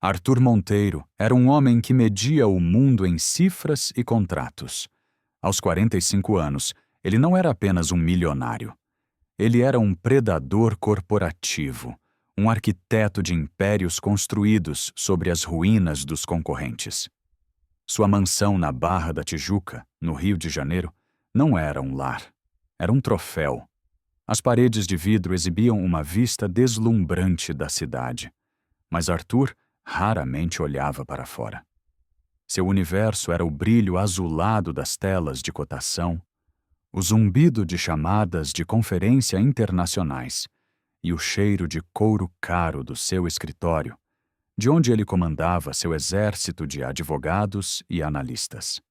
Arthur Monteiro era um homem que media o mundo em cifras e contratos. Aos 45 anos, ele não era apenas um milionário. Ele era um predador corporativo, um arquiteto de impérios construídos sobre as ruínas dos concorrentes. Sua mansão na Barra da Tijuca, no Rio de Janeiro, não era um lar. Era um troféu. As paredes de vidro exibiam uma vista deslumbrante da cidade. Mas Arthur raramente olhava para fora. Seu universo era o brilho azulado das telas de cotação, o zumbido de chamadas de conferência internacionais e o cheiro de couro caro do seu escritório, de onde ele comandava seu exército de advogados e analistas.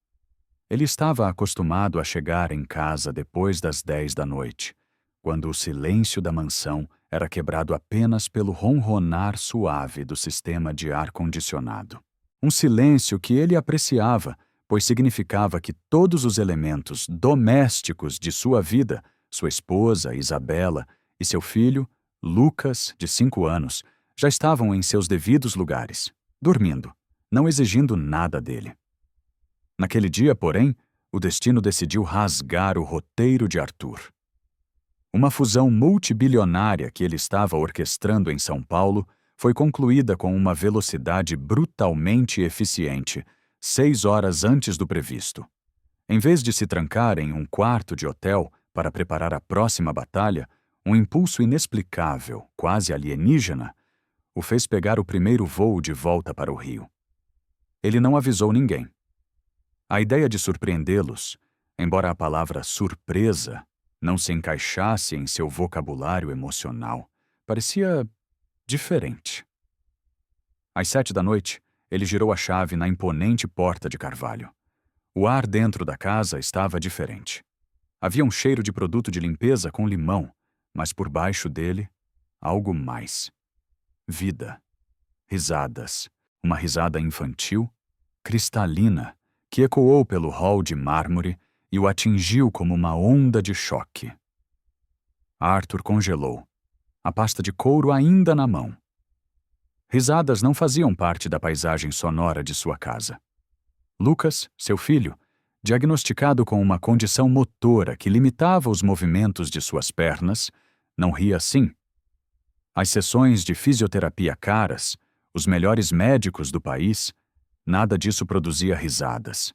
Ele estava acostumado a chegar em casa depois das 10 da noite, quando o silêncio da mansão era quebrado apenas pelo ronronar suave do sistema de ar-condicionado. Um silêncio que ele apreciava, pois significava que todos os elementos domésticos de sua vida, sua esposa, Isabela, e seu filho, Lucas, de 5 anos, já estavam em seus devidos lugares, dormindo, não exigindo nada dele. Naquele dia, porém, o destino decidiu rasgar o roteiro de Arthur. Uma fusão multibilionária que ele estava orquestrando em São Paulo foi concluída com uma velocidade brutalmente eficiente, 6 horas antes do previsto. Em vez de se trancar em um quarto de hotel para preparar a próxima batalha, um impulso inexplicável, quase alienígena, o fez pegar o primeiro voo de volta para o Rio. Ele não avisou ninguém. A ideia de surpreendê-los, embora a palavra surpresa não se encaixasse em seu vocabulário emocional, parecia diferente. Às 7 da noite, ele girou a chave na imponente porta de carvalho. O ar dentro da casa estava diferente. Havia um cheiro de produto de limpeza com limão, mas por baixo dele, algo mais. Vida. Risadas. Uma risada infantil, cristalina, que ecoou pelo hall de mármore e o atingiu como uma onda de choque. Arthur congelou, a pasta de couro ainda na mão. Risadas não faziam parte da paisagem sonora de sua casa. Lucas, seu filho, diagnosticado com uma condição motora que limitava os movimentos de suas pernas, não ria assim. As sessões de fisioterapia caras, os melhores médicos do país, nada disso produzia risadas.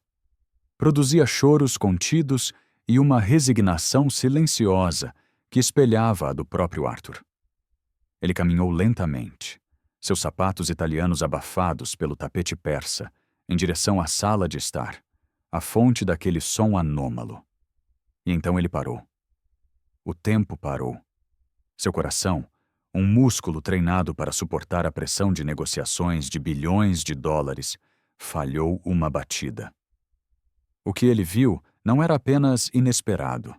Produzia choros contidos e uma resignação silenciosa que espelhava a do próprio Arthur. Ele caminhou lentamente, seus sapatos italianos abafados pelo tapete persa, em direção à sala de estar, a fonte daquele som anômalo. E então ele parou. O tempo parou. Seu coração, um músculo treinado para suportar a pressão de negociações de bilhões de dólares, falhou uma batida. O que ele viu não era apenas inesperado.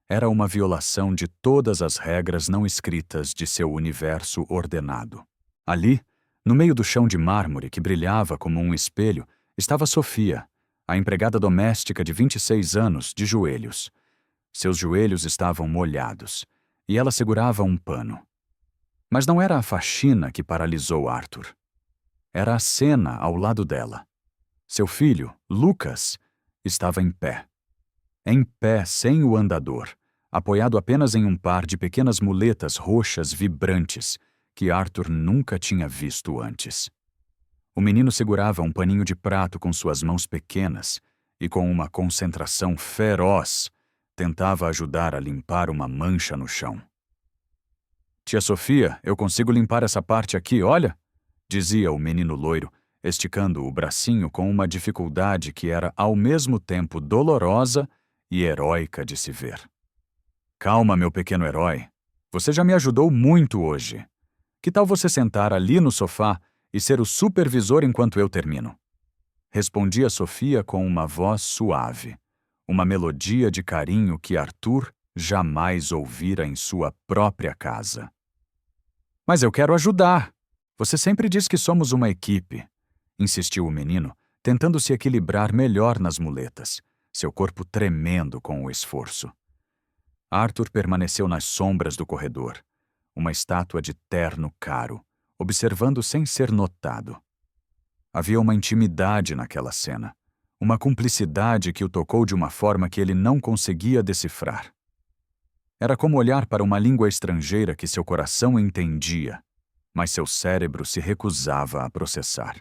Era uma violação de todas as regras não escritas de seu universo ordenado. Ali, no meio do chão de mármore que brilhava como um espelho, estava Sofia, a empregada doméstica de 26 anos, de joelhos. Seus joelhos estavam molhados, e ela segurava um pano. Mas não era a faxina que paralisou Arthur. Era a cena ao lado dela. Seu filho, Lucas, estava em pé. Em pé, sem o andador, apoiado apenas em um par de pequenas muletas roxas vibrantes que Arthur nunca tinha visto antes. O menino segurava um paninho de prato com suas mãos pequenas e, com uma concentração feroz, tentava ajudar a limpar uma mancha no chão. "Tia Sofia, eu consigo limpar essa parte aqui, olha", dizia o menino loiro, esticando o bracinho com uma dificuldade que era ao mesmo tempo dolorosa e heróica de se ver. "Calma, meu pequeno herói. Você já me ajudou muito hoje. Que tal você sentar ali no sofá e ser o supervisor enquanto eu termino?" Respondia Sofia com uma voz suave, uma melodia de carinho que Arthur jamais ouvira em sua própria casa. "Mas eu quero ajudar. Você sempre diz que somos uma equipe", insistiu o menino, tentando se equilibrar melhor nas muletas, seu corpo tremendo com o esforço. Arthur permaneceu nas sombras do corredor, uma estátua de terno caro, observando sem ser notado. Havia uma intimidade naquela cena, uma cumplicidade que o tocou de uma forma que ele não conseguia decifrar. Era como olhar para uma língua estrangeira que seu coração entendia, mas seu cérebro se recusava a processar.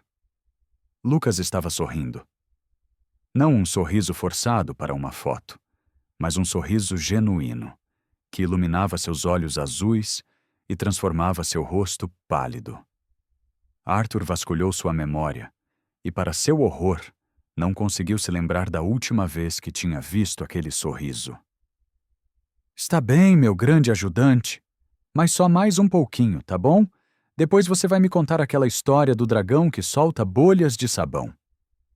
Lucas estava sorrindo. Não um sorriso forçado para uma foto, mas um sorriso genuíno, que iluminava seus olhos azuis e transformava seu rosto pálido. Arthur vasculhou sua memória e, para seu horror, não conseguiu se lembrar da última vez que tinha visto aquele sorriso. Está bem, meu grande ajudante, mas só mais um pouquinho, tá bom? Depois você vai me contar aquela história do dragão que solta bolhas de sabão,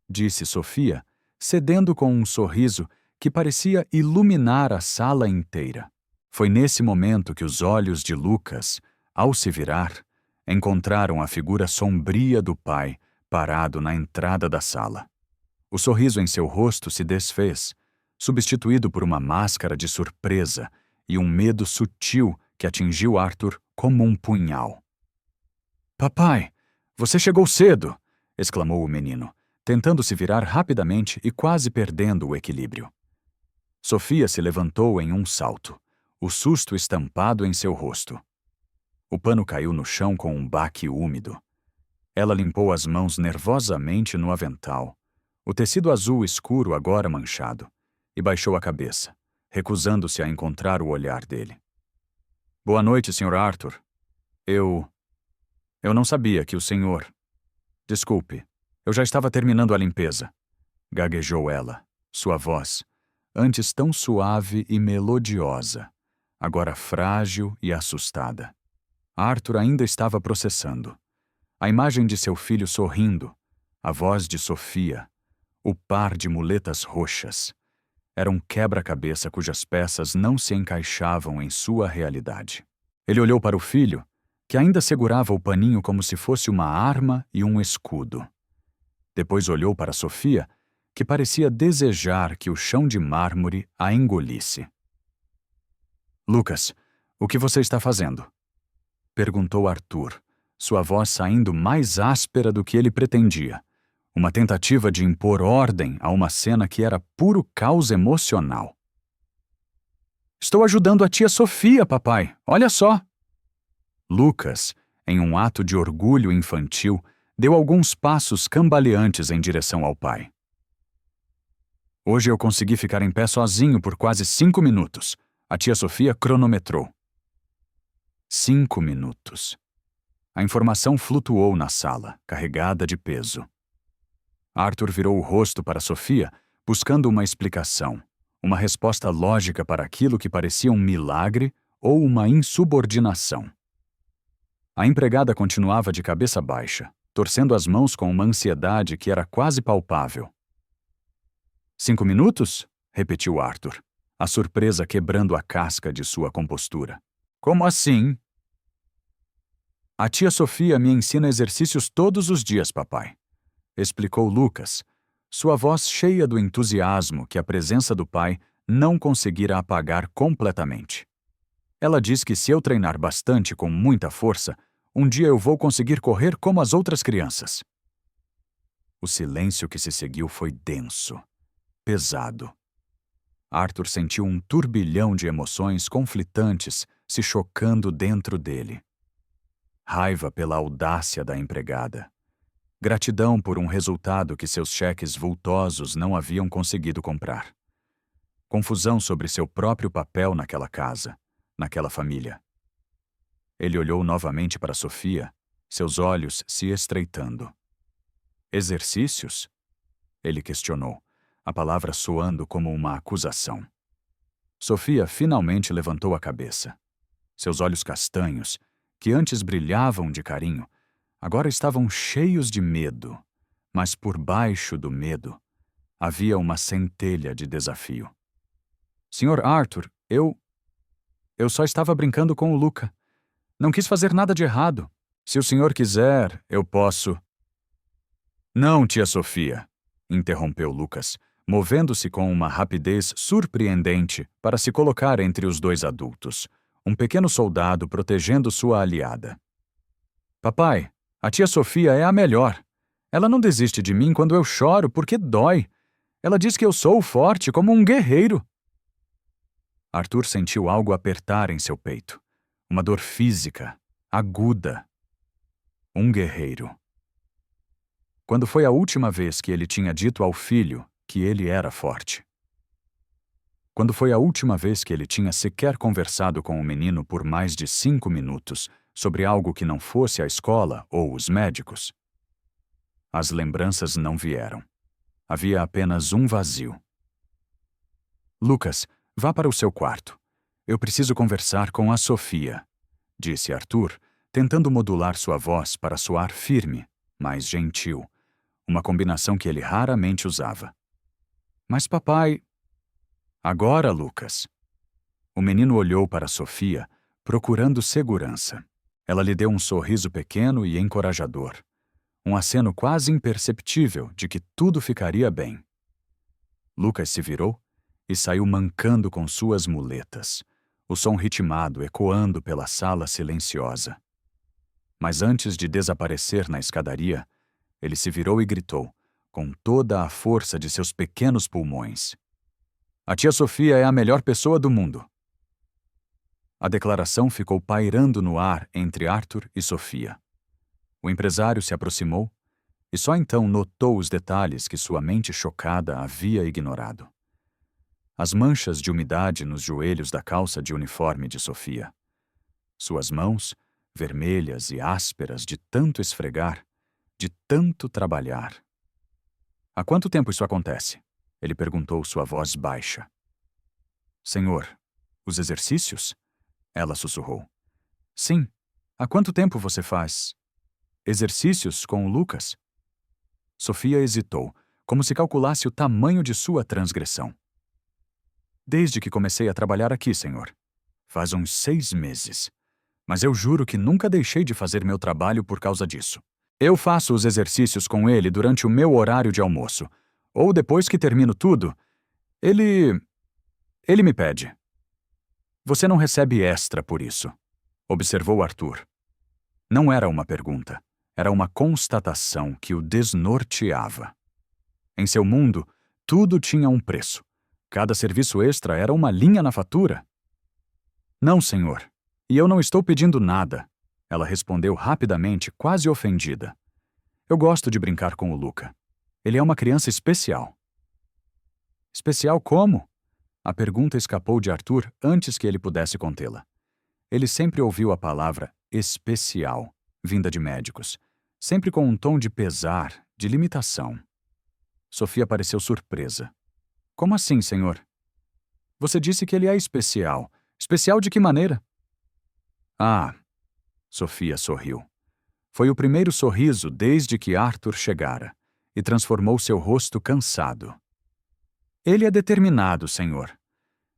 disse Sofia, cedendo com um sorriso que parecia iluminar a sala inteira. Foi nesse momento que os olhos de Lucas, ao se virar, encontraram a figura sombria do pai parado na entrada da sala. O sorriso em seu rosto se desfez, substituído por uma máscara de surpresa e um medo sutil que atingiu Arthur como um punhal. "Papai, você chegou cedo!" exclamou o menino, tentando se virar rapidamente e quase perdendo o equilíbrio. Sofia se levantou em um salto, o susto estampado em seu rosto. O pano caiu no chão com um baque úmido. Ela limpou as mãos nervosamente no avental, o tecido azul escuro agora manchado, e baixou a cabeça, recusando-se a encontrar o olhar dele. "Boa noite, Sr. Arthur. Eu não sabia que o senhor... Desculpe, eu já estava terminando a limpeza", gaguejou ela, sua voz, antes tão suave e melodiosa, agora frágil e assustada. Arthur ainda estava processando. A imagem de seu filho sorrindo, a voz de Sofia, o par de muletas roxas. Era um quebra-cabeça cujas peças não se encaixavam em sua realidade. Ele olhou para o filho, que ainda segurava o paninho como se fosse uma arma e um escudo. Depois olhou para Sofia, que parecia desejar que o chão de mármore a engolisse. "Lucas, o que você está fazendo?" perguntou Arthur, sua voz saindo mais áspera do que ele pretendia. Uma tentativa de impor ordem a uma cena que era puro caos emocional. "Estou ajudando a tia Sofia, papai. Olha só." Lucas, em um ato de orgulho infantil, deu alguns passos cambaleantes em direção ao pai. "Hoje eu consegui ficar em pé sozinho por quase 5 minutos. A tia Sofia cronometrou." 5 minutos. A informação flutuou na sala, carregada de peso. Arthur virou o rosto para Sofia, buscando uma explicação, uma resposta lógica para aquilo que parecia um milagre ou uma insubordinação. A empregada continuava de cabeça baixa, torcendo as mãos com uma ansiedade que era quase palpável. 5 minutos? Repetiu Arthur, a surpresa quebrando a casca de sua compostura. Como assim? A tia Sofia me ensina exercícios todos os dias, papai, explicou Lucas, sua voz cheia do entusiasmo que a presença do pai não conseguira apagar completamente. Ela diz que se eu treinar bastante com muita força, um dia eu vou conseguir correr como as outras crianças. O silêncio que se seguiu foi denso, pesado. Arthur sentiu um turbilhão de emoções conflitantes se chocando dentro dele. Raiva pela audácia da empregada. Gratidão por um resultado que seus cheques vultosos não haviam conseguido comprar. Confusão sobre seu próprio papel naquela casa, naquela família. Ele olhou novamente para Sofia, seus olhos se estreitando. Exercícios? Ele questionou, a palavra soando como uma acusação. Sofia finalmente levantou a cabeça. Seus olhos castanhos, que antes brilhavam de carinho, agora estavam cheios de medo, mas por baixo do medo havia uma centelha de desafio. Sr. Arthur, eu só estava brincando com o Luca. Não quis fazer nada de errado. Se o senhor quiser, eu posso... Não, tia Sofia, interrompeu Lucas, movendo-se com uma rapidez surpreendente para se colocar entre os dois adultos, um pequeno soldado protegendo sua aliada. Papai, a tia Sofia é a melhor. Ela não desiste de mim quando eu choro porque dói. Ela diz que eu sou forte como um guerreiro. Arthur sentiu algo apertar em seu peito. Uma dor física, aguda. Um guerreiro. Quando foi a última vez que ele tinha dito ao filho que ele era forte? Quando foi a última vez que ele tinha sequer conversado com o menino por mais de 5 minutos sobre algo que não fosse a escola ou os médicos? As lembranças não vieram. Havia apenas um vazio. Lucas, vá para o seu quarto. Eu preciso conversar com a Sofia, disse Arthur, tentando modular sua voz para soar firme, mas gentil, uma combinação que ele raramente usava. Mas papai... Agora, Lucas. O menino olhou para Sofia, procurando segurança. Ela lhe deu um sorriso pequeno e encorajador, um aceno quase imperceptível de que tudo ficaria bem. Lucas se virou e saiu mancando com suas muletas, o som ritmado ecoando pela sala silenciosa. Mas antes de desaparecer na escadaria, ele se virou e gritou, com toda a força de seus pequenos pulmões: "A tia Sofia é a melhor pessoa do mundo." A declaração ficou pairando no ar entre Arthur e Sofia. O empresário se aproximou e só então notou os detalhes que sua mente chocada havia ignorado. As manchas de umidade nos joelhos da calça de uniforme de Sofia. Suas mãos, vermelhas e ásperas de tanto esfregar, de tanto trabalhar. "Há quanto tempo isso acontece?" Ele perguntou, sua voz baixa. "Senhor, os exercícios?" Ela sussurrou. "Sim. Há quanto tempo você faz exercícios com o Lucas?" Sofia hesitou, como se calculasse o tamanho de sua transgressão. "Desde que comecei a trabalhar aqui, senhor. Faz uns 6 meses. Mas eu juro que nunca deixei de fazer meu trabalho por causa disso. Eu faço os exercícios com ele durante o meu horário de almoço. Ou depois que termino tudo, ele me pede." "Você não recebe extra por isso", observou Arthur. Não era uma pergunta, era uma constatação que o desnorteava. Em seu mundo, tudo tinha um preço. Cada serviço extra era uma linha na fatura. "Não, senhor. E eu não estou pedindo nada", ela respondeu rapidamente, quase ofendida. "Eu gosto de brincar com o Luca. Ele é uma criança especial." "Especial como?" A pergunta escapou de Arthur antes que ele pudesse contê-la. Ele sempre ouviu a palavra especial, vinda de médicos, sempre com um tom de pesar, de limitação. Sofia pareceu surpresa. "Como assim, senhor?" "Você disse que ele é especial. Especial de que maneira?" "Ah," Sofia sorriu. Foi o primeiro sorriso desde que Arthur chegara, e transformou seu rosto cansado. "Ele é determinado, senhor.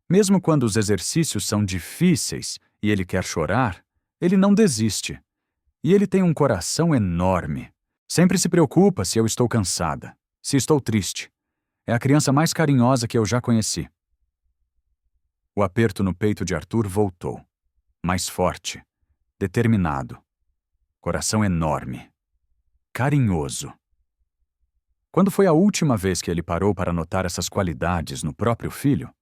Mesmo quando os exercícios são difíceis e ele quer chorar, ele não desiste. E ele tem um coração enorme. Sempre se preocupa se eu estou cansada, se estou triste. É a criança mais carinhosa que eu já conheci." O aperto no peito de Arthur voltou. Mais forte. Determinado. Coração enorme. Carinhoso. Quando foi a última vez que ele parou para notar essas qualidades no próprio filho?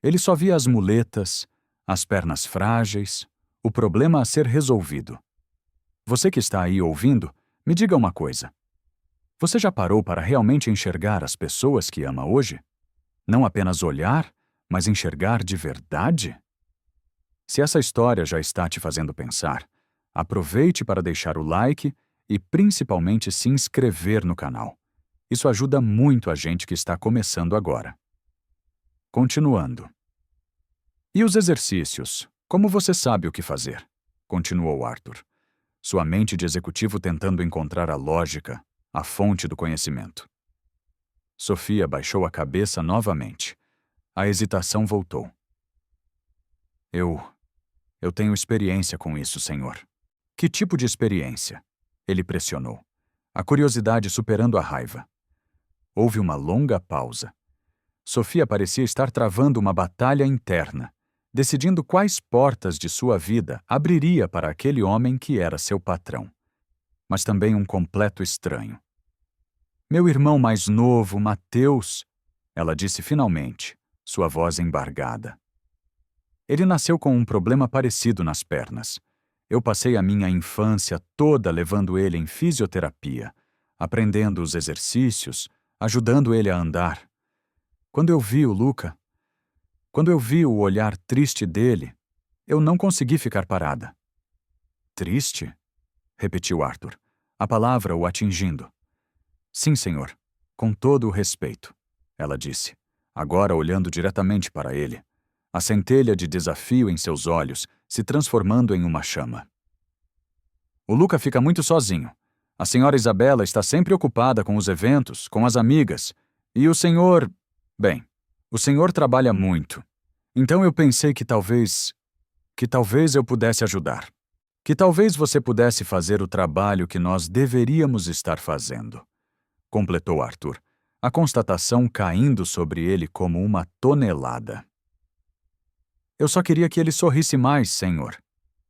Ele só via as muletas, as pernas frágeis, o problema a ser resolvido. Você que está aí ouvindo, me diga uma coisa. Você já parou para realmente enxergar as pessoas que ama hoje? Não apenas olhar, mas enxergar de verdade? Se essa história já está te fazendo pensar, aproveite para deixar o like e principalmente se inscrever no canal. Isso ajuda muito a gente que está começando agora. Continuando. "E os exercícios? Como você sabe o que fazer?" continuou Arthur, sua mente de executivo tentando encontrar a lógica, a fonte do conhecimento. Sofia baixou a cabeça novamente. A hesitação voltou. Eu tenho experiência com isso, senhor." "Que tipo de experiência?" Ele pressionou, a curiosidade superando a raiva. Houve uma longa pausa. Sofia parecia estar travando uma batalha interna, decidindo quais portas de sua vida abriria para aquele homem que era seu patrão, mas também um completo estranho. Meu irmão mais novo, Mateus, ela disse finalmente, sua voz embargada. Ele nasceu com um problema parecido nas pernas. Eu passei a minha infância toda levando ele em fisioterapia, aprendendo os exercícios, ajudando ele a andar. Quando eu vi o olhar triste dele, eu não consegui ficar parada. Triste? Repetiu Arthur, a palavra o atingindo. Sim, senhor, com todo o respeito, ela disse, agora olhando diretamente para ele, a centelha de desafio em seus olhos se transformando em uma chama. O Luca fica muito sozinho. A senhora Isabela está sempre ocupada com os eventos, com as amigas. E o senhor... Bem, o senhor trabalha muito. Então eu pensei que talvez eu pudesse ajudar. Que talvez você pudesse fazer o trabalho que nós deveríamos estar fazendo. Completou Arthur, a constatação caindo sobre ele como uma tonelada. Eu só queria que ele sorrisse mais, senhor,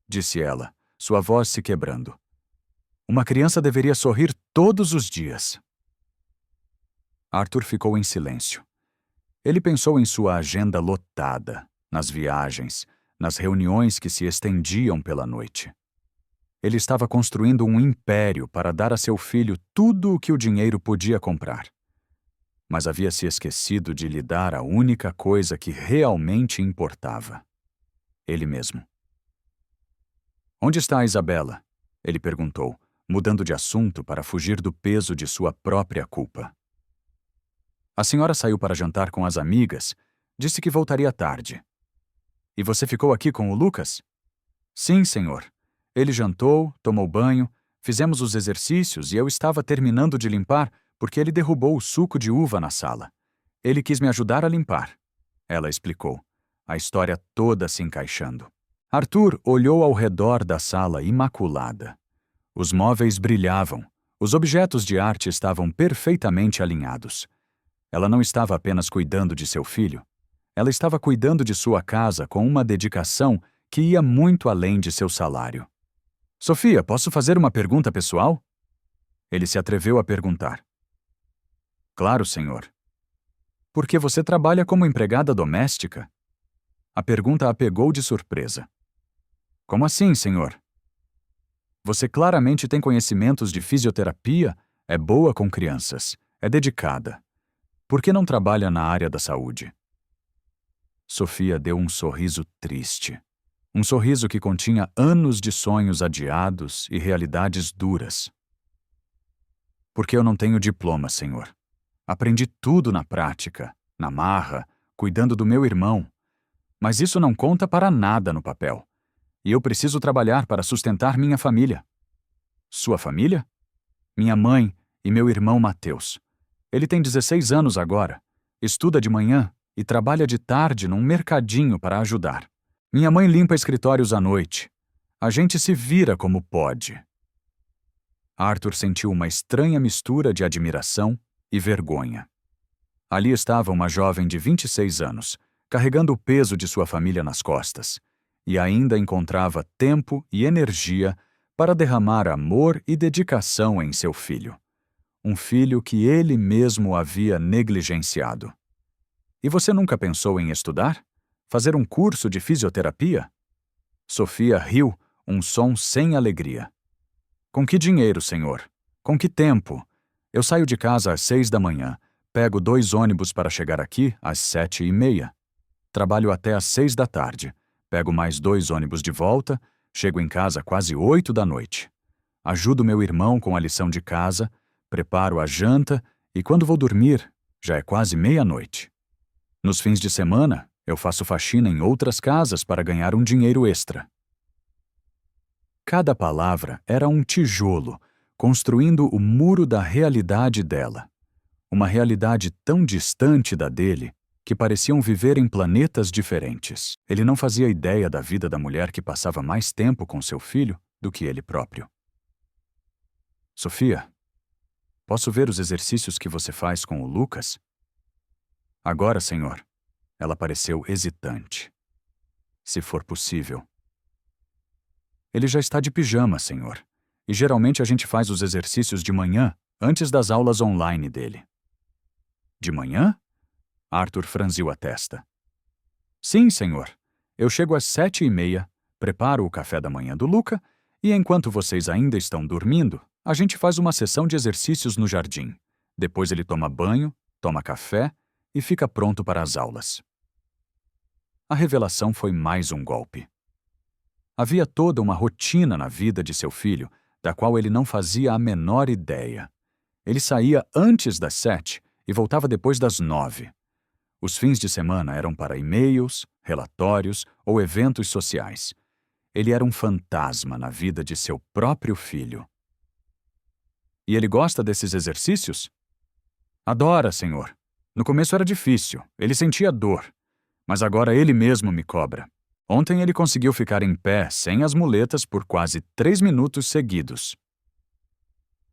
disse ela, sua voz se quebrando. Uma criança deveria sorrir todos os dias. Arthur ficou em silêncio. Ele pensou em sua agenda lotada, nas viagens, nas reuniões que se estendiam pela noite. Ele estava construindo um império para dar a seu filho tudo o que o dinheiro podia comprar. Mas havia se esquecido de lhe dar a única coisa que realmente importava. Ele mesmo. Onde está a Isabela? Ele perguntou, mudando de assunto para fugir do peso de sua própria culpa. A senhora saiu para jantar com as amigas, disse que voltaria tarde. E você ficou aqui com o Lucas? Sim, senhor. Ele jantou, tomou banho, fizemos os exercícios e eu estava terminando de limpar porque ele derrubou o suco de uva na sala. Ele quis me ajudar a limpar. Ela explicou, a história toda se encaixando. Arthur olhou ao redor da sala imaculada. Os móveis brilhavam, os objetos de arte estavam perfeitamente alinhados. Ela não estava apenas cuidando de seu filho, ela estava cuidando de sua casa com uma dedicação que ia muito além de seu salário. Sofia, posso fazer uma pergunta pessoal? Ele se atreveu a perguntar. Claro, senhor. Por que você trabalha como empregada doméstica? A pergunta a pegou de surpresa. Como assim, senhor? Você claramente tem conhecimentos de fisioterapia, é boa com crianças, é dedicada. Por que não trabalha na área da saúde? Sofia deu um sorriso triste. Um sorriso que continha anos de sonhos adiados e realidades duras. Porque eu não tenho diploma, senhor. Aprendi tudo na prática, na marra, cuidando do meu irmão. Mas isso não conta para nada no papel. E eu preciso trabalhar para sustentar minha família. Sua família? Minha mãe e meu irmão Mateus. Ele tem 16 anos agora, estuda de manhã e trabalha de tarde num mercadinho para ajudar. Minha mãe limpa escritórios à noite. A gente se vira como pode. Arthur sentiu uma estranha mistura de admiração e vergonha. Ali estava uma jovem de 26 anos, carregando o peso de sua família nas costas, e ainda encontrava tempo e energia para derramar amor e dedicação em seu filho. Um filho que ele mesmo havia negligenciado. E você nunca pensou em estudar? Fazer um curso de fisioterapia? Sofia riu, um som sem alegria. Com que dinheiro, senhor? Com que tempo? Eu saio de casa às 6 da manhã, pego 2 ônibus para chegar aqui às 7h30. Trabalho até às 6 da tarde, pego mais 2 ônibus de volta, chego em casa quase 8 da noite. Ajudo meu irmão com a lição de casa, preparo a janta e quando vou dormir, já é quase meia-noite. Nos fins de semana, eu faço faxina em outras casas para ganhar um dinheiro extra. Cada palavra era um tijolo, construindo o muro da realidade dela. Uma realidade tão distante da dele que pareciam viver em planetas diferentes. Ele não fazia ideia da vida da mulher que passava mais tempo com seu filho do que ele próprio. Sofia, posso ver os exercícios que você faz com o Lucas? Agora, senhor. Ela pareceu hesitante. Se for possível. Ele já está de pijama, senhor. E geralmente a gente faz os exercícios de manhã, antes das aulas online dele. De manhã? Arthur franziu a testa. Sim, senhor. Eu chego às 7h30, preparo o café da manhã do Luca e, enquanto vocês ainda estão dormindo, a gente faz uma sessão de exercícios no jardim. Depois ele toma banho, toma café e fica pronto para as aulas. A revelação foi mais um golpe. Havia toda uma rotina na vida de seu filho, da qual ele não fazia a menor ideia. Ele saía antes das 7 e voltava depois das 9. Os fins de semana eram para e-mails, relatórios ou eventos sociais. Ele era um fantasma na vida de seu próprio filho. E ele gosta desses exercícios? Adora, senhor. No começo era difícil, ele sentia dor. Mas agora ele mesmo me cobra. Ontem ele conseguiu ficar em pé sem as muletas por quase 3 minutos seguidos.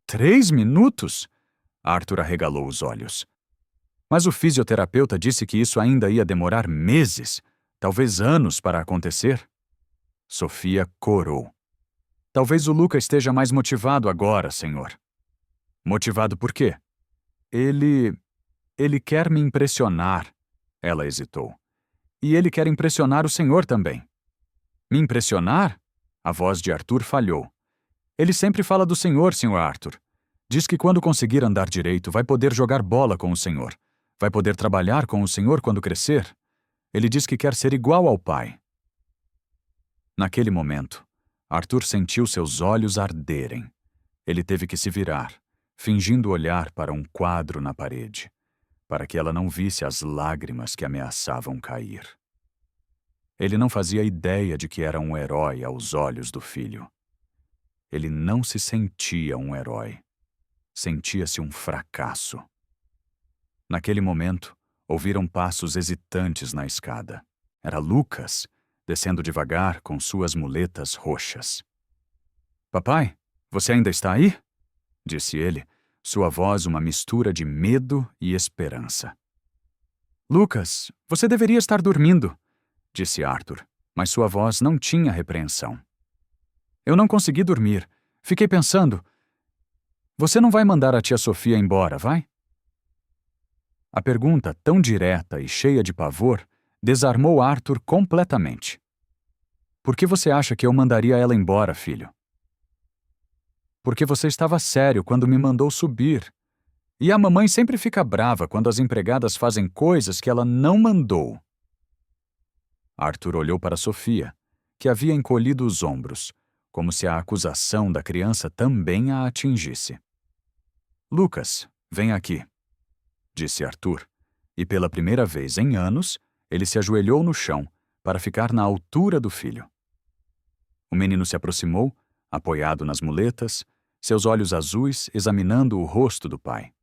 3 minutos? Arthur arregalou os olhos. Mas o fisioterapeuta disse que isso ainda ia demorar meses, talvez anos para acontecer. Sofia corou. Talvez o Luca esteja mais motivado agora, senhor. Motivado por quê? Ele quer me impressionar. Ela hesitou. E ele quer impressionar o senhor também. Me impressionar? A voz de Arthur falhou. Ele sempre fala do senhor, Sr. Arthur. Diz que quando conseguir andar direito, vai poder jogar bola com o senhor. Vai poder trabalhar com o senhor quando crescer. Ele diz que quer ser igual ao pai. Naquele momento, Arthur sentiu seus olhos arderem. Ele teve que se virar, fingindo olhar para um quadro na parede, para que ela não visse as lágrimas que ameaçavam cair. Ele não fazia ideia de que era um herói aos olhos do filho. Ele não se sentia um herói. Sentia-se um fracasso. Naquele momento, ouviram passos hesitantes na escada. Era Lucas, descendo devagar com suas muletas roxas. Papai, você ainda está aí? Disse ele, sua voz uma mistura de medo e esperança. Lucas, você deveria estar dormindo, disse Arthur, mas sua voz não tinha repreensão. Eu não consegui dormir. Fiquei pensando. Você não vai mandar a tia Sofia embora, vai? A pergunta, tão direta e cheia de pavor, desarmou Arthur completamente. Por que você acha que eu mandaria ela embora, filho? Porque você estava sério quando me mandou subir. E a mamãe sempre fica brava quando as empregadas fazem coisas que ela não mandou. Arthur olhou para Sofia, que havia encolhido os ombros, como se a acusação da criança também a atingisse. Lucas, vem aqui, disse Arthur, e pela primeira vez em anos, ele se ajoelhou no chão para ficar na altura do filho. O menino se aproximou, apoiado nas muletas, seus olhos azuis examinando o rosto do pai.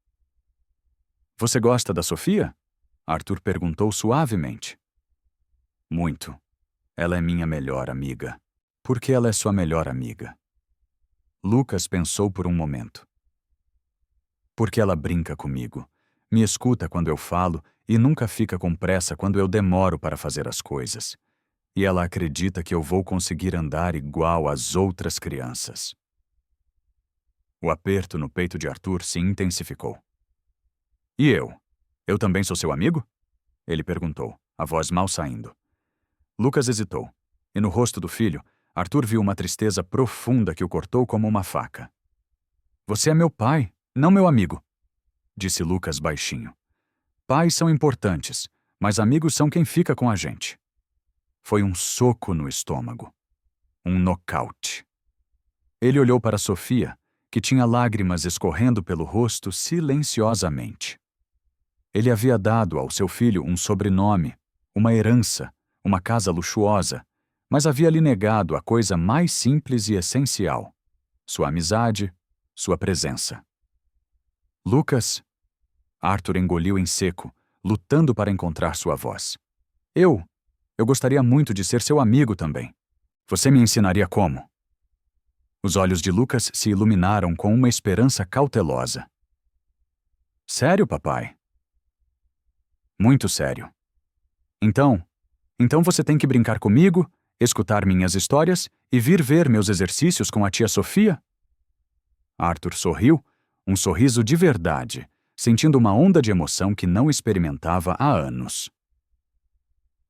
Você gosta da Sofia? Arthur perguntou suavemente. Muito. Ela é minha melhor amiga. Por que ela é sua melhor amiga? Lucas pensou por um momento. Porque ela brinca comigo, me escuta quando eu falo e nunca fica com pressa quando eu demoro para fazer as coisas. E ela acredita que eu vou conseguir andar igual às outras crianças. O aperto no peito de Arthur se intensificou. E eu? Eu também sou seu amigo? Ele perguntou, a voz mal saindo. Lucas hesitou, e no rosto do filho, Arthur viu uma tristeza profunda que o cortou como uma faca. Você é meu pai, não meu amigo, disse Lucas baixinho. Pais são importantes, mas amigos são quem fica com a gente. Foi um soco no estômago. Um nocaute. Ele olhou para Sofia, que tinha lágrimas escorrendo pelo rosto silenciosamente. Ele havia dado ao seu filho um sobrenome, uma herança, uma casa luxuosa, mas havia lhe negado a coisa mais simples e essencial: sua amizade, sua presença. Lucas? Arthur engoliu em seco, lutando para encontrar sua voz. Eu gostaria muito de ser seu amigo também. Você me ensinaria como? Os olhos de Lucas se iluminaram com uma esperança cautelosa. Sério, papai? Muito sério. Então você tem que brincar comigo, escutar minhas histórias e vir ver meus exercícios com a tia Sofia? Arthur sorriu, Um sorriso de verdade, sentindo uma onda de emoção que não experimentava há anos.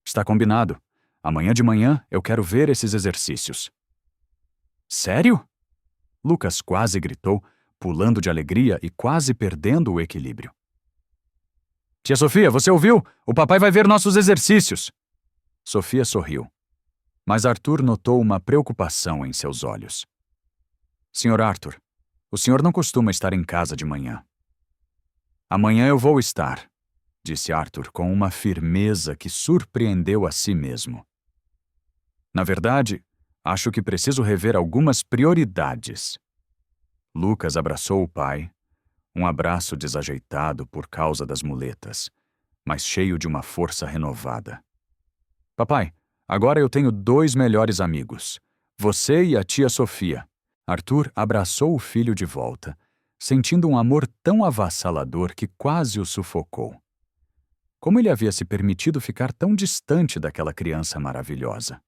Está combinado. Amanhã de manhã eu quero ver esses exercícios. Sério? Lucas quase gritou, pulando de alegria e quase perdendo o equilíbrio. Tia Sofia, você ouviu? O papai vai ver nossos exercícios. Sofia sorriu. Mas Arthur notou uma preocupação em seus olhos. Senhor Arthur, o senhor não costuma estar em casa de manhã. Amanhã eu vou estar, disse Arthur com uma firmeza que surpreendeu a si mesmo. Na verdade, acho que preciso rever algumas prioridades. Lucas abraçou o pai, um abraço desajeitado por causa das muletas, mas cheio de uma força renovada. Papai, agora eu tenho 2 melhores amigos, você e a tia Sofia. Arthur abraçou o filho de volta, sentindo um amor tão avassalador que quase o sufocou. Como ele havia se permitido ficar tão distante daquela criança maravilhosa?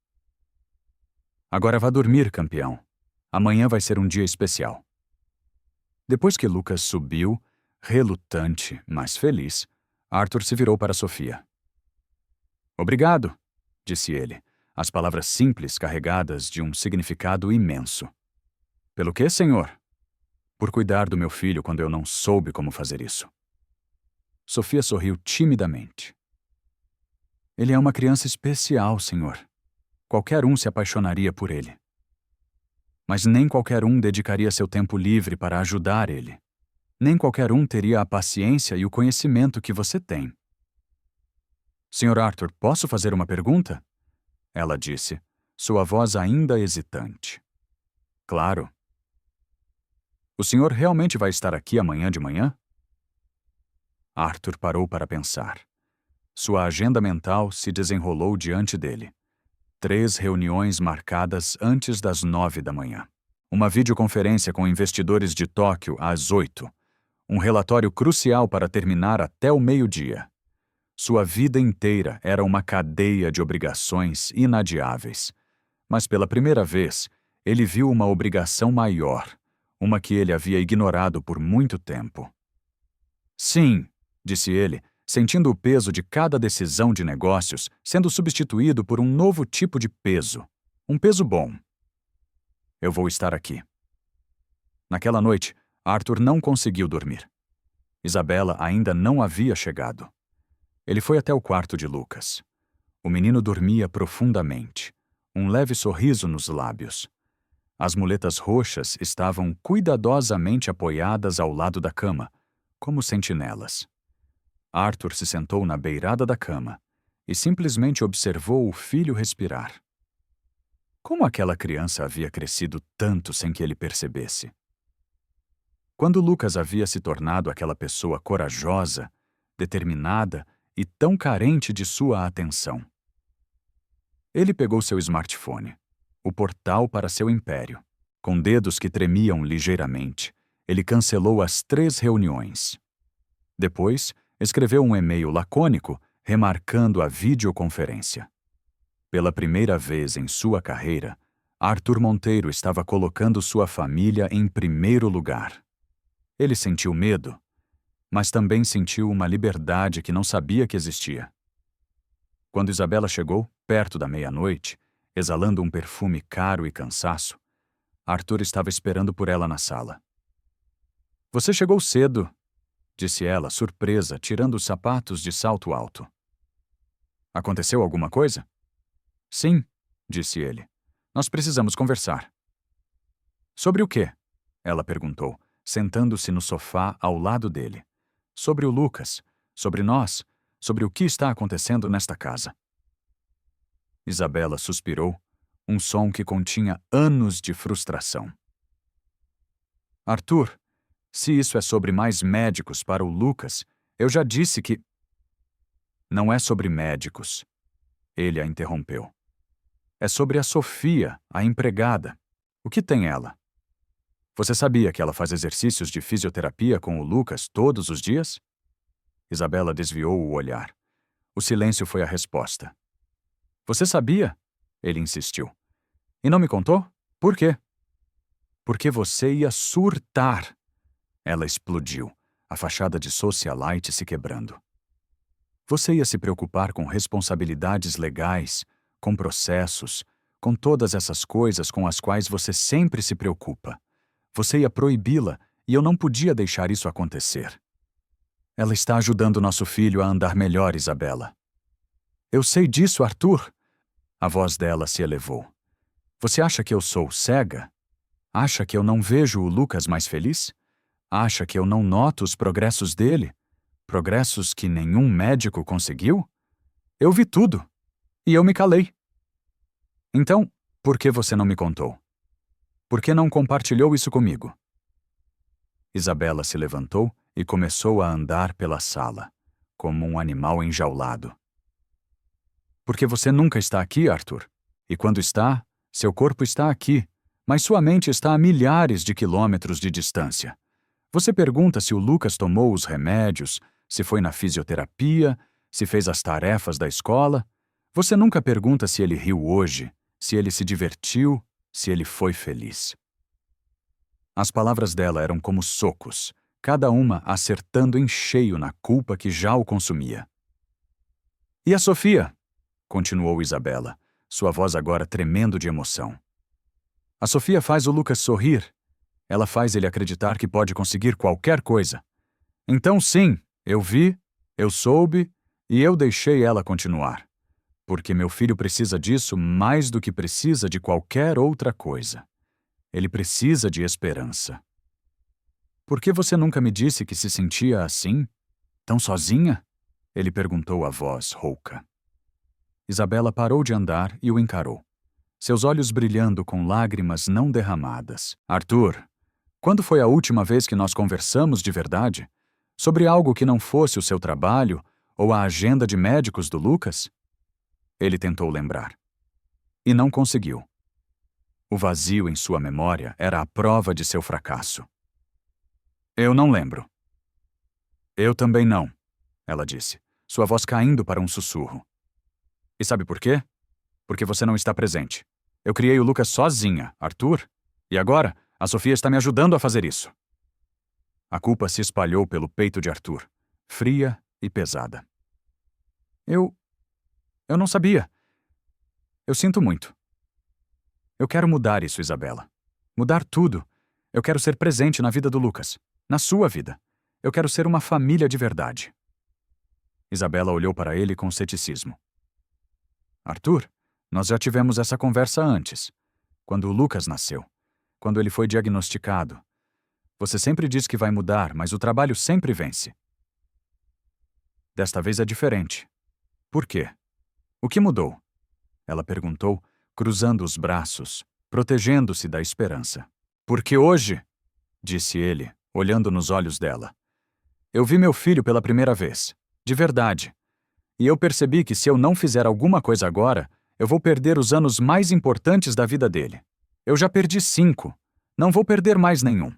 Agora vá dormir, campeão. Amanhã vai ser um dia especial. Depois que Lucas subiu, relutante, mas feliz, Arthur se virou para Sofia. Obrigado, disse ele, as palavras simples carregadas de um significado imenso. Pelo quê, senhor? Por cuidar do meu filho quando eu não soube como fazer isso. Sofia sorriu timidamente. Ele é uma criança especial, senhor. Qualquer um se apaixonaria por ele. Mas nem qualquer um dedicaria seu tempo livre para ajudar ele. Nem qualquer um teria a paciência e o conhecimento que você tem. Senhor Arthur, posso fazer uma pergunta? Ela disse, sua voz ainda hesitante. Claro. O senhor realmente vai estar aqui amanhã de manhã? Arthur parou para pensar. Sua agenda mental se desenrolou diante dele. 3 reuniões marcadas antes das 9 da manhã. Uma videoconferência com investidores de Tóquio às 8. Um relatório crucial para terminar até o meio-dia. Sua vida inteira era uma cadeia de obrigações inadiáveis. Mas pela primeira vez, ele viu uma obrigação maior, uma que ele havia ignorado por muito tempo. Sim, disse ele, sentindo o peso de cada decisão de negócios sendo substituído por um novo tipo de peso. Um peso bom. Eu vou estar aqui. Naquela noite, Arthur não conseguiu dormir. Isabela ainda não havia chegado. Ele foi até o quarto de Lucas. O menino dormia profundamente, um leve sorriso nos lábios. As muletas roxas estavam cuidadosamente apoiadas ao lado da cama, como sentinelas. Arthur se sentou na beirada da cama e simplesmente observou o filho respirar. Como aquela criança havia crescido tanto sem que ele percebesse? Quando Lucas havia se tornado aquela pessoa corajosa, determinada e tão carente de sua atenção? Ele pegou seu smartphone, o portal para seu império. Com dedos que tremiam ligeiramente, ele cancelou as 3 reuniões. Depois, escreveu um e-mail lacônico remarcando a videoconferência. Pela primeira vez em sua carreira, Arthur Monteiro estava colocando sua família em primeiro lugar. Ele sentiu medo, mas também sentiu uma liberdade que não sabia que existia. Quando Isabela chegou, perto da meia-noite, exalando um perfume caro e cansaço, Arthur estava esperando por ela na sala. Você chegou cedo, disse ela, surpresa, tirando os sapatos de salto alto. Aconteceu alguma coisa? Sim, disse ele. Nós precisamos conversar. Sobre o quê? Ela perguntou, sentando-se no sofá ao lado dele. Sobre o Lucas, sobre nós, sobre o que está acontecendo nesta casa. Isabela suspirou, um som que continha anos de frustração. Arthur, se isso é sobre mais médicos para o Lucas, eu já disse que... Não é sobre médicos. Ele a interrompeu. É sobre a Sofia, a empregada. O que tem ela? Você sabia que ela faz exercícios de fisioterapia com o Lucas todos os dias? Isabela desviou o olhar. O silêncio foi a resposta. Você sabia? Ele insistiu. E não me contou? Por quê? Porque você ia surtar. Ela explodiu, a fachada de socialite se quebrando. Você ia se preocupar com responsabilidades legais, com processos, com todas essas coisas com as quais você sempre se preocupa. Você ia proibi-la e eu não podia deixar isso acontecer. Ela está ajudando nosso filho a andar melhor, Isabela. Eu sei disso, Arthur. A voz dela se elevou. Você acha que eu sou cega? Acha que eu não vejo o Lucas mais feliz? Acha que eu não noto os progressos dele? Progressos que nenhum médico conseguiu? Eu vi tudo. E eu me calei. Então, por que você não me contou? Por que não compartilhou isso comigo? Isabela se levantou e começou a andar pela sala, como um animal enjaulado. Porque você nunca está aqui, Arthur. E quando está, seu corpo está aqui, mas sua mente está a milhares de quilômetros de distância. Você pergunta se o Lucas tomou os remédios, se foi na fisioterapia, se fez as tarefas da escola. Você nunca pergunta se ele riu hoje, se ele se divertiu, se ele foi feliz. As palavras dela eram como socos, cada uma acertando em cheio na culpa que já o consumia. E a Sofia? Continuou Isabela, sua voz agora tremendo de emoção. A Sofia faz o Lucas sorrir. Ela faz ele acreditar que pode conseguir qualquer coisa. Então sim, eu vi, eu soube e eu deixei ela continuar. Porque meu filho precisa disso mais do que precisa de qualquer outra coisa. Ele precisa de esperança. Por que você nunca me disse que se sentia assim? Tão sozinha? Ele perguntou a voz rouca. Isabela parou de andar e o encarou. Seus olhos brilhando com lágrimas não derramadas. Arthur, quando foi a última vez que nós conversamos de verdade? Sobre algo que não fosse o seu trabalho ou a agenda de médicos do Lucas? Ele tentou lembrar. E não conseguiu. O vazio em sua memória era a prova de seu fracasso. Eu não lembro. Eu também não, ela disse, sua voz caindo para um sussurro. E sabe por quê? Porque você não está presente. Eu criei o Lucas sozinha, Arthur, e agora a Sofia está me ajudando a fazer isso. A culpa se espalhou pelo peito de Arthur, fria e pesada. Eu não sabia. Eu sinto muito. Eu quero mudar isso, Isabela. Mudar tudo. Eu quero ser presente na vida do Lucas, na sua vida. Eu quero ser uma família de verdade. Isabela olhou para ele com ceticismo. Arthur, nós já tivemos essa conversa antes, quando o Lucas nasceu, quando ele foi diagnosticado. Você sempre diz que vai mudar, mas o trabalho sempre vence. Desta vez é diferente. Por quê? O que mudou? Ela perguntou, cruzando os braços, protegendo-se da esperança. Porque hoje, disse ele, olhando nos olhos dela, eu vi meu filho pela primeira vez, de verdade. E eu percebi que se eu não fizer alguma coisa agora, eu vou perder os anos mais importantes da vida dele. Eu já perdi 5. Não vou perder mais nenhum.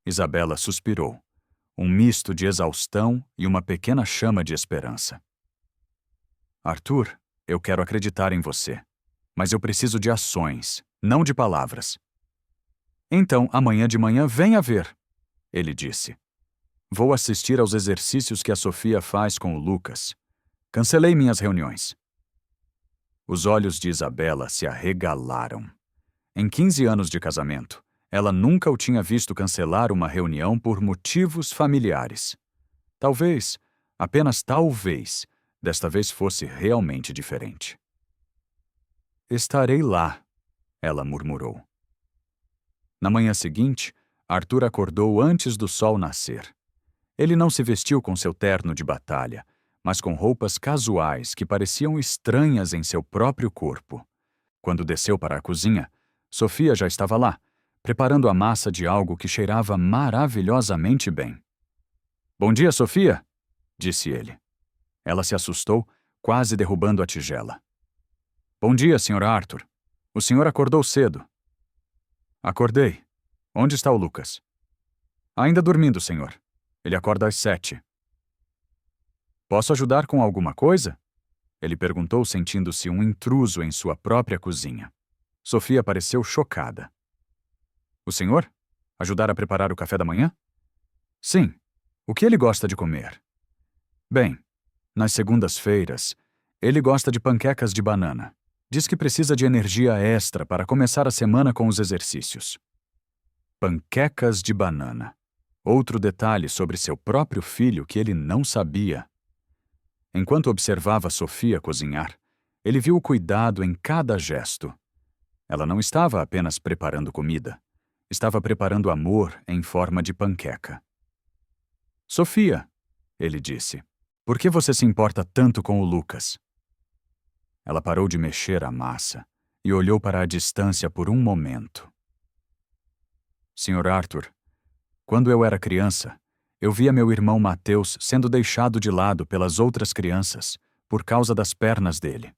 Isabela suspirou, um misto de exaustão e uma pequena chama de esperança. Arthur, eu quero acreditar em você, mas eu preciso de ações, não de palavras. Então, amanhã de manhã venha ver, ele disse. Vou assistir aos exercícios que a Sofia faz com o Lucas. Cancelei minhas reuniões. Os olhos de Isabela se arregalaram. Em 15 anos de casamento, ela nunca o tinha visto cancelar uma reunião por motivos familiares. Talvez, apenas talvez, desta vez fosse realmente diferente. Estarei lá, ela murmurou. Na manhã seguinte, Arthur acordou antes do sol nascer. Ele não se vestiu com seu terno de batalha, mas com roupas casuais que pareciam estranhas em seu próprio corpo. Quando desceu para a cozinha, Sofia já estava lá, preparando a massa de algo que cheirava maravilhosamente bem. Bom dia, Sofia, disse ele. Ela se assustou, quase derrubando a tigela. Bom dia, Sr. Arthur. O senhor acordou cedo. Acordei. Onde está o Lucas? Ainda dormindo, senhor. Ele acorda às 7. Posso ajudar com alguma coisa? Ele perguntou, sentindo-se um intruso em sua própria cozinha. Sofia pareceu chocada. O senhor? Ajudar a preparar o café da manhã? Sim. O que ele gosta de comer? Bem, nas segundas-feiras, ele gosta de panquecas de banana. Diz que precisa de energia extra para começar a semana com os exercícios. Panquecas de banana. Outro detalhe sobre seu próprio filho que ele não sabia. Enquanto observava Sofia cozinhar, ele viu o cuidado em cada gesto. Ela não estava apenas preparando comida. Estava preparando amor em forma de panqueca. Sofia, ele disse, por que você se importa tanto com o Lucas? Ela parou de mexer a massa e olhou para a distância por um momento. Sr. Arthur, quando eu era criança, eu via meu irmão Mateus sendo deixado de lado pelas outras crianças por causa das pernas dele.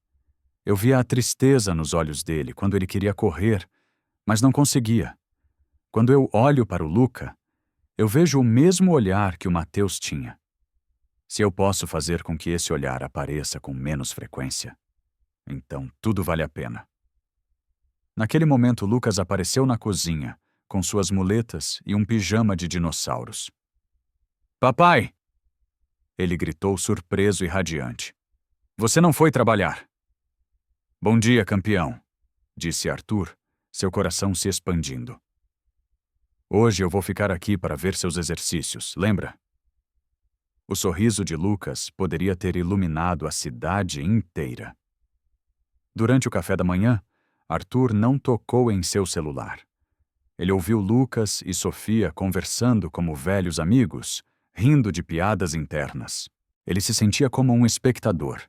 Eu via a tristeza nos olhos dele quando ele queria correr, mas não conseguia. Quando eu olho para o Luca, eu vejo o mesmo olhar que o Mateus tinha. Se eu posso fazer com que esse olhar apareça com menos frequência, então tudo vale a pena. Naquele momento, Lucas apareceu na cozinha, com suas muletas e um pijama de dinossauros. Papai! Ele gritou surpreso e radiante. Você não foi trabalhar. Bom dia, campeão, disse Arthur, seu coração se expandindo. Hoje eu vou ficar aqui para ver seus exercícios, lembra? O sorriso de Lucas poderia ter iluminado a cidade inteira. Durante o café da manhã, Arthur não tocou em seu celular. Ele ouviu Lucas e Sofia conversando como velhos amigos, rindo de piadas internas. Ele se sentia como um espectador,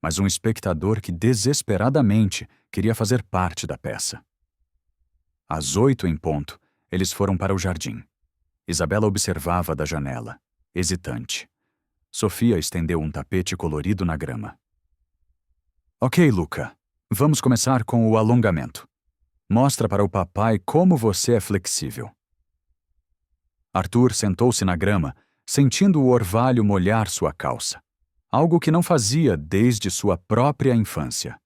mas um espectador que desesperadamente queria fazer parte da peça. Às 8 em ponto, eles foram para o jardim. Isabela observava da janela, hesitante. Sofia estendeu um tapete colorido na grama. Ok, Luca. Vamos começar com o alongamento. Mostra para o papai como você é flexível. Arthur sentou-se na grama, sentindo o orvalho molhar sua calça. Algo que não fazia desde sua própria infância.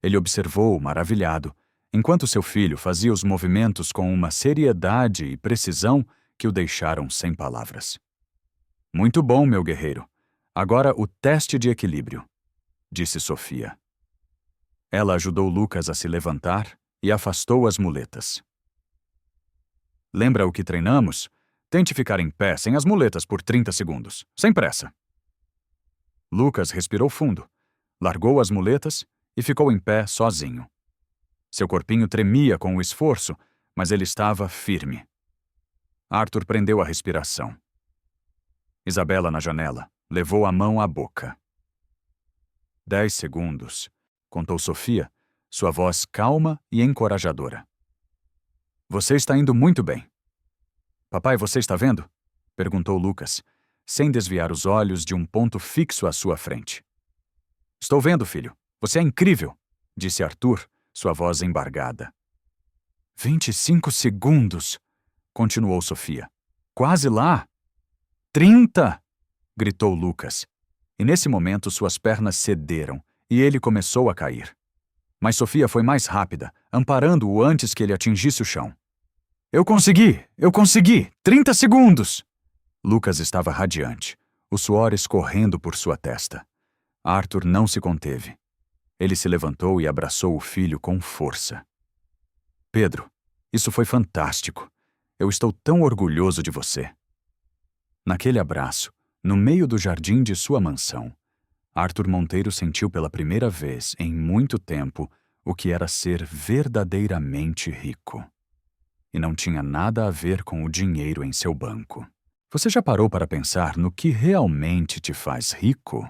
Ele observou, maravilhado, enquanto seu filho fazia os movimentos com uma seriedade e precisão que o deixaram sem palavras. Muito bom, meu guerreiro. Agora o teste de equilíbrio, disse Sofia. Ela ajudou Lucas a se levantar e afastou as muletas. Lembra o que treinamos? Tente ficar em pé sem as muletas por 30 segundos, sem pressa. Lucas respirou fundo, largou as muletas e ficou em pé sozinho. Seu corpinho tremia com o esforço, mas ele estava firme. Arthur prendeu a respiração. Isabela, na janela, levou a mão à boca. 10 segundos, contou Sofia, sua voz calma e encorajadora. Você está indo muito bem. Papai, você está vendo? Perguntou Lucas, sem desviar os olhos de um ponto fixo à sua frente. Estou vendo, filho. Você é incrível, disse Arthur, sua voz embargada. 25 segundos, continuou Sofia. Quase lá. 30! Gritou Lucas. E nesse momento suas pernas cederam e ele começou a cair. Mas Sofia foi mais rápida, amparando-o antes que ele atingisse o chão. Eu consegui! Eu consegui! 30 segundos! Lucas estava radiante, o suor escorrendo por sua testa. Arthur não se conteve. Ele se levantou e abraçou o filho com força. Pedro, isso foi fantástico. Eu estou tão orgulhoso de você. Naquele abraço, no meio do jardim de sua mansão, Arthur Monteiro sentiu pela primeira vez em muito tempo o que era ser verdadeiramente rico. E não tinha nada a ver com o dinheiro em seu banco. Você já parou para pensar no que realmente te faz rico?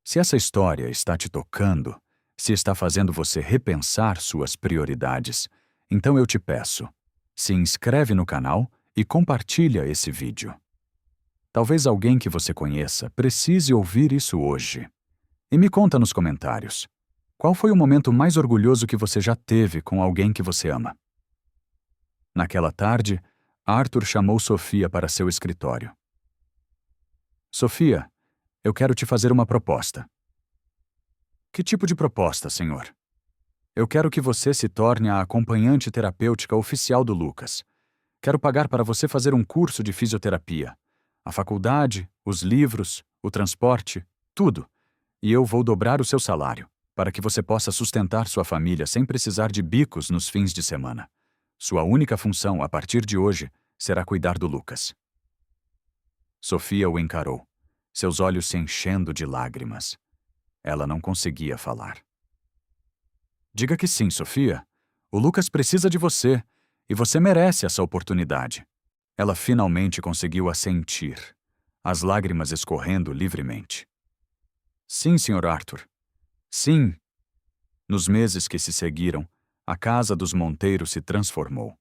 Se essa história está te tocando, se está fazendo você repensar suas prioridades, então eu te peço, se inscreve no canal e compartilha esse vídeo. Talvez alguém que você conheça precise ouvir isso hoje. E me conta nos comentários, qual foi o momento mais orgulhoso que você já teve com alguém que você ama? Naquela tarde, Arthur chamou Sofia para seu escritório. Sofia, eu quero te fazer uma proposta. Que tipo de proposta, senhor? Eu quero que você se torne a acompanhante terapêutica oficial do Lucas. Quero pagar para você fazer um curso de fisioterapia. A faculdade, os livros, o transporte, tudo. E eu vou dobrar o seu salário, para que você possa sustentar sua família sem precisar de bicos nos fins de semana. Sua única função, a partir de hoje, será cuidar do Lucas. Sofia o encarou, seus olhos se enchendo de lágrimas. Ela não conseguia falar. Diga que sim, Sofia. O Lucas precisa de você, e você merece essa oportunidade. Ela finalmente conseguiu assentir, as lágrimas escorrendo livremente. Sim, Sr. Arthur. Sim. Nos meses que se seguiram, a casa dos Monteiro se transformou.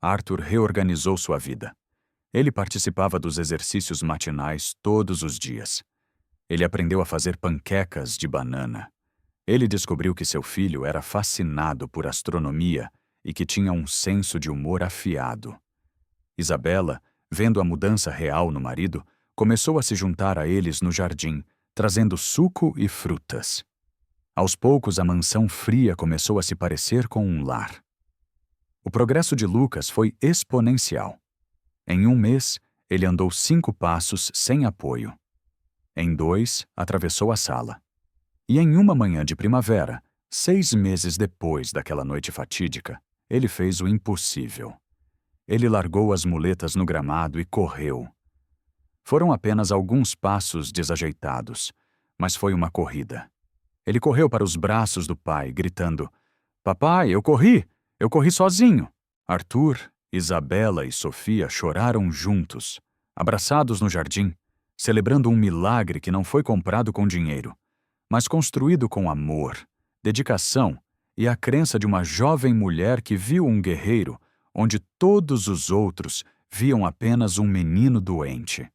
Arthur reorganizou sua vida. Ele participava dos exercícios matinais todos os dias. Ele aprendeu a fazer panquecas de banana. Ele descobriu que seu filho era fascinado por astronomia e que tinha um senso de humor afiado. Isabela, vendo a mudança real no marido, começou a se juntar a eles no jardim, trazendo suco e frutas. Aos poucos, a mansão fria começou a se parecer com um lar. O progresso de Lucas foi exponencial. Em um mês, ele andou 5 passos sem apoio. Em 2, atravessou a sala. E em uma manhã de primavera, 6 meses depois daquela noite fatídica, ele fez o impossível. Ele largou as muletas no gramado e correu. Foram apenas alguns passos desajeitados, mas foi uma corrida. Ele correu para os braços do pai, gritando: "Papai, eu corri! Eu corri sozinho!" Arthur, Isabela e Sofia choraram juntos, abraçados no jardim, celebrando um milagre que não foi comprado com dinheiro, mas construído com amor, dedicação e a crença de uma jovem mulher que viu um guerreiro onde todos os outros viam apenas um menino doente.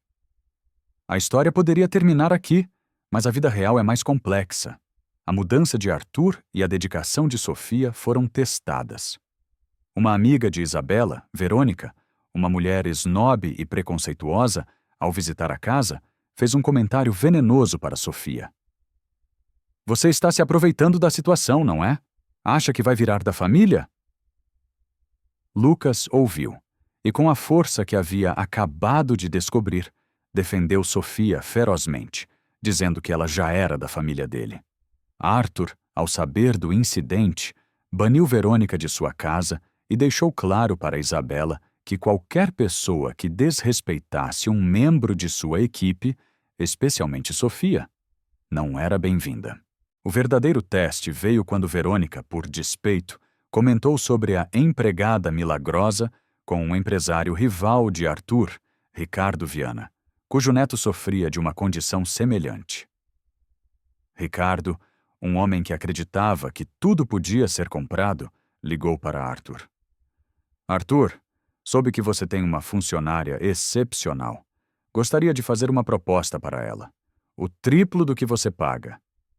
A história poderia terminar aqui, mas a vida real é mais complexa. A mudança de Arthur e a dedicação de Sofia foram testadas. Uma amiga de Isabela, Verônica, uma mulher esnobe e preconceituosa, ao visitar a casa, fez um comentário venenoso para Sofia. "Você está se aproveitando da situação, não é? Acha que vai virar da família?" Lucas ouviu, e com a força que havia acabado de descobrir, defendeu Sofia ferozmente, dizendo que ela já era da família dele. Arthur, ao saber do incidente, baniu Verônica de sua casa e deixou claro para Isabela que qualquer pessoa que desrespeitasse um membro de sua equipe, especialmente Sofia, não era bem-vinda. O verdadeiro teste veio quando Verônica, por despeito, comentou sobre a empregada milagrosa com um empresário rival de Arthur, Ricardo Viana, cujo neto sofria de uma condição semelhante. Ricardo, um homem que acreditava que tudo podia ser comprado, ligou para Arthur. "Arthur, soube que você tem uma funcionária excepcional. Gostaria de fazer uma proposta para ela. O triplo do que você paga.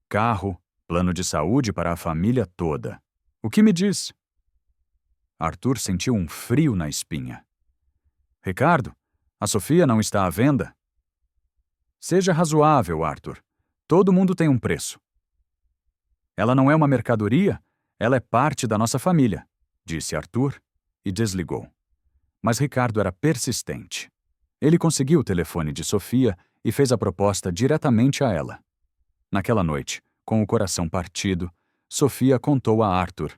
Carro, plano de saúde para a família toda. O que me diz?" Arthur sentiu um frio na espinha. "Ricardo, a Sofia não está à venda?" "Seja razoável, Arthur. Todo mundo tem um preço." "Ela não é uma mercadoria, ela é parte da nossa família", disse Arthur e desligou. Mas Ricardo era persistente. Ele conseguiu o telefone de Sofia e fez a proposta diretamente a ela. Naquela noite, com o coração partido, Sofia contou a Arthur: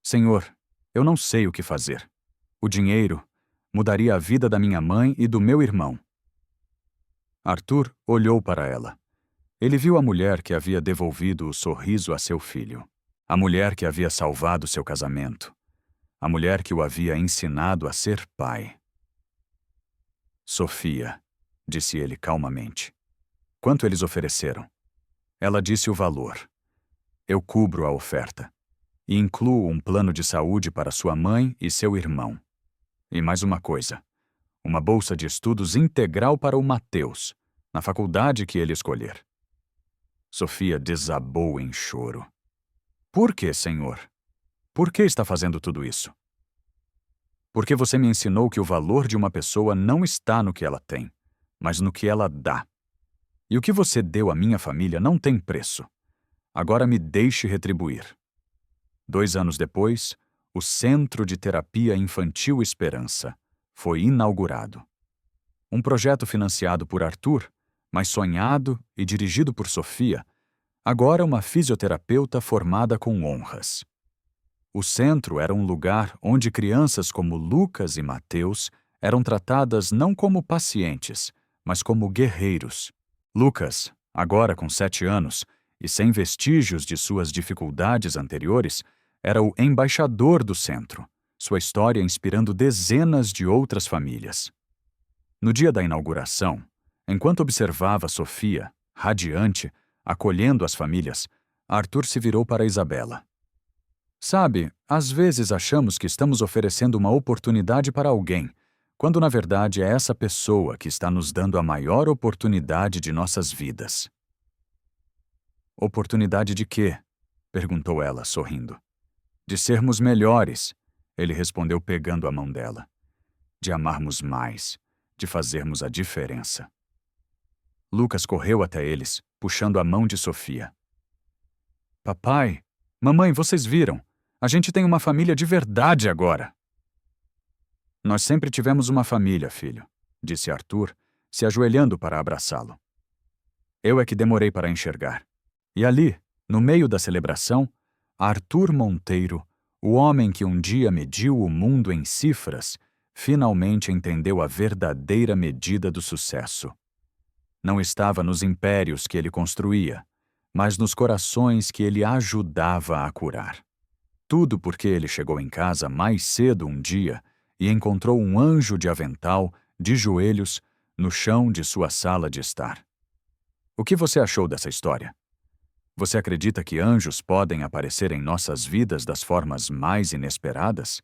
"Senhor, eu não sei o que fazer. O dinheiro mudaria a vida da minha mãe e do meu irmão." Arthur olhou para ela. Ele viu a mulher que havia devolvido o sorriso a seu filho. A mulher que havia salvado seu casamento. A mulher que o havia ensinado a ser pai. "Sofia", disse ele calmamente. "Quanto eles ofereceram?" Ela disse o valor. "Eu cubro a oferta. E incluo um plano de saúde para sua mãe e seu irmão. E mais uma coisa. Uma bolsa de estudos integral para o Mateus, na faculdade que ele escolher." Sofia desabou em choro. "Por que, senhor? Por que está fazendo tudo isso?" "Porque você me ensinou que o valor de uma pessoa não está no que ela tem, mas no que ela dá. E o que você deu à minha família não tem preço. Agora me deixe retribuir." 2 anos depois, o Centro de Terapia Infantil Esperança foi inaugurado. Um projeto financiado por Arthur, mas sonhado e dirigido por Sofia, agora uma fisioterapeuta formada com honras. O centro era um lugar onde crianças como Lucas e Mateus eram tratadas não como pacientes, mas como guerreiros. Lucas, agora com 7 anos e sem vestígios de suas dificuldades anteriores, era o embaixador do centro, sua história inspirando dezenas de outras famílias. No dia da inauguração, enquanto observava Sofia, radiante, acolhendo as famílias, Arthur se virou para Isabela. Sabe, às vezes achamos que estamos oferecendo uma oportunidade para alguém, quando na verdade é essa pessoa que está nos dando a maior oportunidade de nossas vidas. Oportunidade de quê? Perguntou ela, sorrindo. De sermos melhores, ele respondeu pegando a mão dela. De amarmos mais, de fazermos a diferença. Lucas correu até eles, puxando a mão de Sofia. Papai, mamãe, vocês viram? A gente tem uma família de verdade agora. Nós sempre tivemos uma família, filho, disse Arthur, se ajoelhando para abraçá-lo. Eu é que demorei para enxergar. E ali, no meio da celebração, Arthur Monteiro, o homem que um dia mediu o mundo em cifras, finalmente entendeu a verdadeira medida do sucesso. Não estava nos impérios que ele construía, mas nos corações que ele ajudava a curar. Tudo porque ele chegou em casa mais cedo um dia e encontrou um anjo de avental, de joelhos, no chão de sua sala de estar. O que você achou dessa história? Você acredita que anjos podem aparecer em nossas vidas das formas mais inesperadas?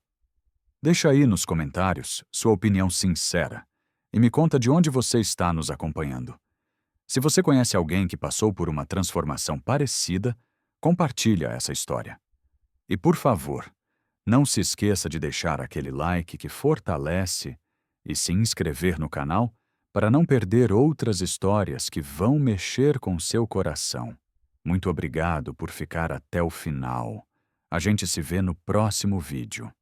Deixa aí nos comentários sua opinião sincera e me conta de onde você está nos acompanhando. Se você conhece alguém que passou por uma transformação parecida, compartilha essa história. E por favor, não se esqueça de deixar aquele like que fortalece e se inscrever no canal para não perder outras histórias que vão mexer com seu coração. Muito obrigado por ficar até o final. A gente se vê no próximo vídeo.